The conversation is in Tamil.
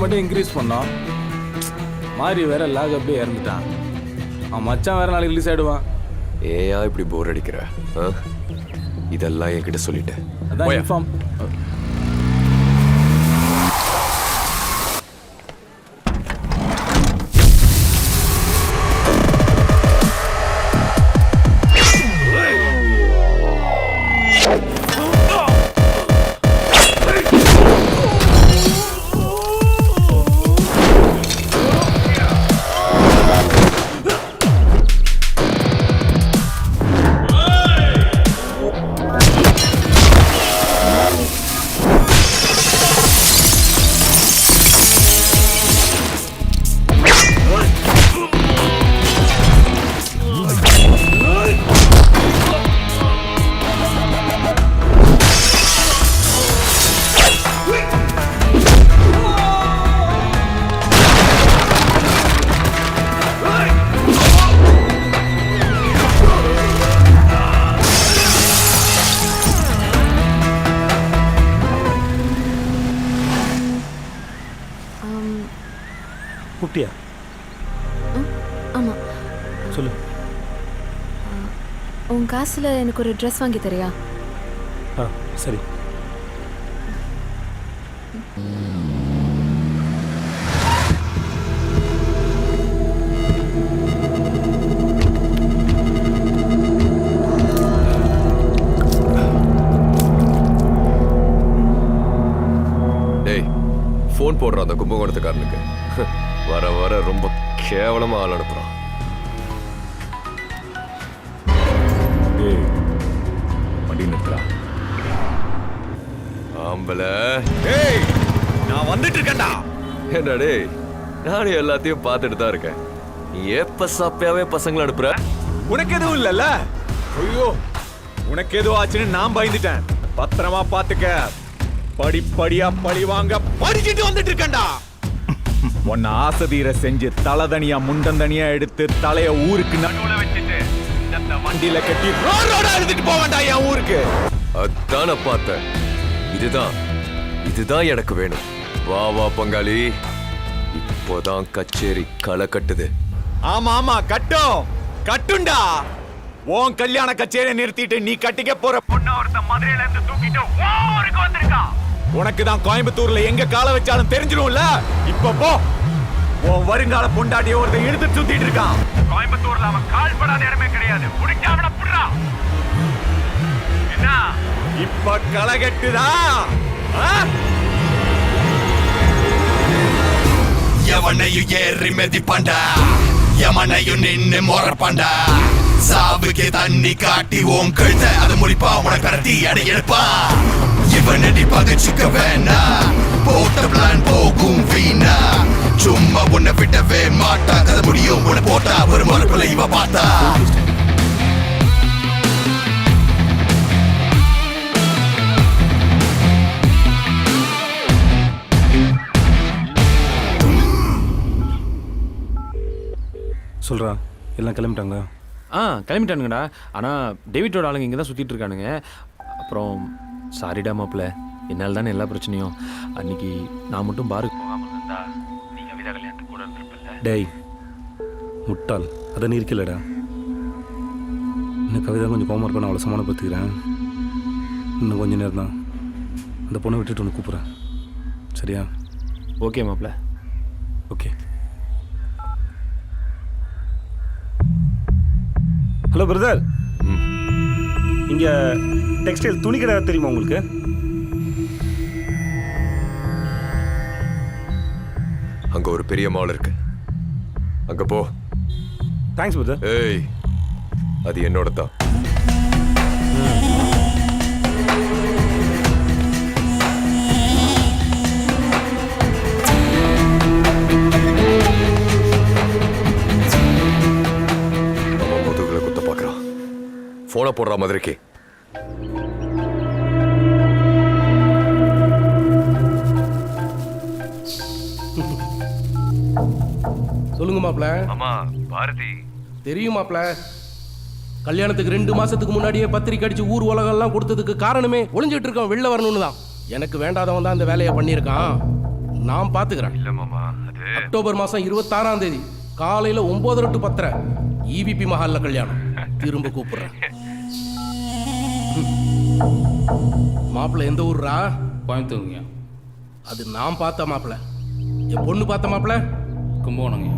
மட்டும் இன்க்ரீஸ் பண்ணோம். மாறி வேற லாக் அப்படியே இறந்துட்டான். அவன் மச்சான் வேற நாளைக்கு ரிலீஸ் ஆயிடுவான். ஏயா இப்படி போர் அடிக்கிற? இதெல்லாம் என்கிட்ட சொல்லிட்டேன். அதான் இன்ஃபார்ம். கூப்பிட்டியா? ஆமாம். சொல்லு. உன் காசில் எனக்கு ஒரு ட்ரெஸ் வாங்கி தரியா? சரி. டேய், ஃபோன் போடுற அந்த கும்பகோணத்துக்காரனுக்கு வர வர ரொம்ப கேவலமா ஆள் அனுப்புறான். வண்டி நிறுத்துறா. ஆம்பள நான் வந்துட்டு இருக்கேன்டா. என்ன டேய், நானும் எல்லாத்தையும் பார்த்துட்டு தான் இருக்கேன். நீ எப்ப சாப்பியாவே பசங்களை அனுப்புற? உனக்கு எதுவும் இல்லல்ல? ஐயோ, உனக்கு எதுவும் ஆச்சுன்னு நான் பயந்துட்டேன். பத்திரமா பாத்துக்க. படிப்படியா பழி வாங்க படிச்சுட்டு வந்துட்டு இருக்கேன்டா. உன்னை ஆசதீர செஞ்சு தலதனியா முண்டந்தனியா எடுத்து தலைய ஊருக்கு நடுவுல வச்சுட்டு இந்த வண்டியில கட்டி ரோடோட எடுத்துட்டு போக வேண்டாம் என் ஊருக்கு. அதான பார்த்தேன். இதுதான் எனக்கு வேணும். வா வா பங்காளி, இப்போதான் கச்சேரி களை கட்டுது. ஆமா ஆமா, கட்டுண்டா. உன் கல்யாண கச்சேரியை நிறுத்திட்டு நீ கட்டிக்க போற பொண்ணு ஒருத்த மதுரையில இருந்து தூக்கிட்டு ஊருக்கு வந்திருக்கான். உனக்கு தான் கோயம்புத்தூர்ல எங்க கால வச்சாலும் தெரிஞ்சிடும்ல. இப்ப போ, உன் வருங்கால பொண்டாட்டிய ஒருத்த எடுத்து சுத்திட்டு இருக்கான். கோயம்புத்தூர்ல அவன் கால் படாத இடமே கிடையாது. முடிஞ்ச அவனை புடுறா. என்ன இப்ப களை கட்டுதா? எவனையும் ஏறி மெதிப்பாண்டா, எமனையும் நின்னு மொறப்பாண்டா. சாவுக்கு தண்ணி காட்டி ஓம் கழுத்த அது முடிப்பா, உனக்கு கடத்தி அடை எடுப்பா. இவனடி பகச்சுக்க வேணா, போட்ட பிளான் போகும் வீணா. சும்மா உன்னை விட்டவே மாட்டா, கதை முடியும் உன்னை போட்டா ஒரு மறுப்பில் இவ பார்த்தா. சொல்கிறா, எல்லாம் கிளம்பிட்டாங்க? கிளம்பிட்டானுங்கடா. ஆனால் டேவிட்டோட ஆளுங்க இங்கே தான் சுற்றிட்டு இருக்கானுங்க. அப்புறம் சாரிடா மாப்பிள்ள, என்னால் தானே எல்லா பிரச்சனையும். அன்னைக்கு நான் மட்டும் பாருக்கு போகாமல் இருந்தா நீ கவிதா கல்யாணத்துக்கு கூட இருந்திருப்பில்ல. டேய் முட்டாள், அதை நீ இருக்கலடா. இன்னும் கவிதா கொஞ்சம் கோமா இருப்பேன், அவளை சமாளப்படுத்திக்கிறேன். இன்னும் கொஞ்சம் நேரம் தான். அந்த பொண்ணை விட்டுட்டு ஒன்று கூப்பிட்றேன், சரியா? ஓகே மாப்பிள்ள. ஓகே. ஹலோ பிரதர், இங்கே டெக்ஸ்டைல் துணி கடை தெரியுமா உங்களுக்கு? அங்க ஒரு பெரிய மால் இருக்கு, அங்க போ. Thanks brother. ஏய், அது என்னோட தான். முதுகுல குத்த பாக்குறான். போன போடுற மாதிரிக்கு. சொல்லுங்க மாப்ள. ஆமா பாரதி தெரியும் மாப்ள. கல்யாணத்துக்கு 2 மாசத்துக்கு முன்னாடியே பத்திரிக்கை அடிச்சு ஊர் உலகெல்லாம் கொடுத்ததுக்கு காரணமே ஒளிஞ்சிட்டு இருக்கோம் வெளில வரணும்னு தான். எனக்கு வேண்டாதவன் தான் இந்த வேலையை பண்ணியிருக்கான். நான் பாத்துக்கிறேன். இல்ல மாமா அது அக்டோபர் மாசம் 26ஆம் தேதி காலையில 9:30 to 10:30 EVP மஹால்ல கல்யாணம். திரும்ப கூப்பிடுறேன். மாப்பிள்ளை எந்த ஊர்ரா? கோயம்புத்தூருங்க. அது நான் பார்த்த மாப்பிள்ளை. என் பொண்ணு பார்த்த மாப்பிள்ளை கும்பகோணங்க.